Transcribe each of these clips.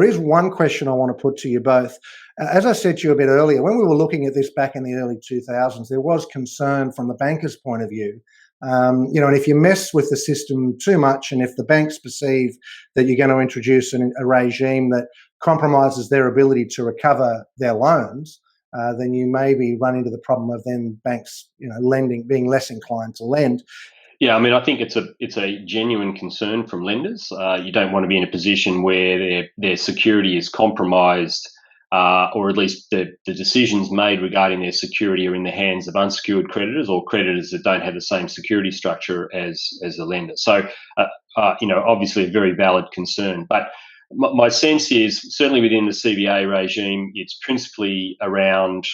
There is one question I want to put to you both. As I said to you a bit earlier, when we were looking at this back in the early 2000s, there was concern from the bankers' point of view. And if you mess with the system too much, and if the banks perceive that you're going to introduce a regime that compromises their ability to recover their loans, then you maybe run into the problem of then banks, being less inclined to lend. Yeah, I mean, I think it's a genuine concern from lenders. You don't want to be in a position where their security is compromised, or at least the decisions made regarding their security are in the hands of unsecured creditors or creditors that don't have the same security structure as the lender. So, obviously a very valid concern. But my sense is, certainly within the CBA regime, it's principally around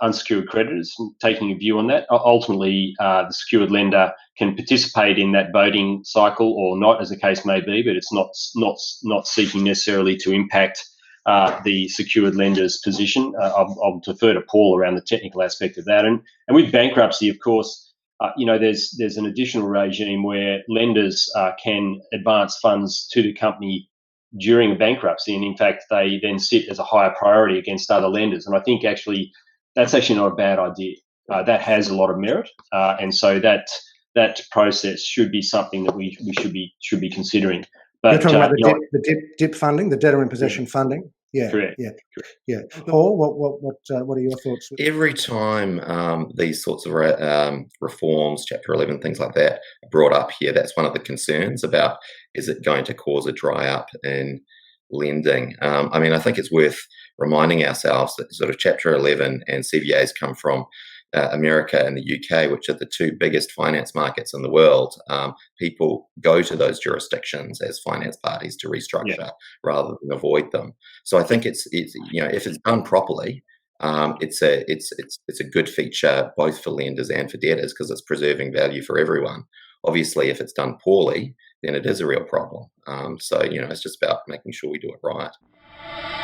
unsecured creditors, taking a view on that. Ultimately, the secured lender can participate in that voting cycle or not, as the case may be, but it's not seeking necessarily to impact the secured lender's position. I'll defer to Paul around the technical aspect of that. And with bankruptcy, of course, there's an additional regime where lenders can advance funds to the company during a bankruptcy, and in fact they then sit as a higher priority against other lenders. And I think that's actually not a bad idea. That has a lot of merit, and so that process should be something that we should be considering. But you're talking about the DIP funding, the debtor in possession funding. Yeah, correct. Yeah. Paul, what are your thoughts? Every time these sorts of reforms, Chapter 11, things like that, are brought up here, that's one of the concerns about, is it going to cause a dry up in lending? I think it's worth reminding ourselves that sort of Chapter 11 and CVAs come from America and the UK, which are the two biggest finance markets in the world. People go to those jurisdictions as finance parties to restructure rather than avoid them. So I think it's if it's done properly, it's a good feature both for lenders and for debtors, because it's preserving value for everyone. Obviously, if it's done poorly, then it is a real problem. It's just about making sure we do it right.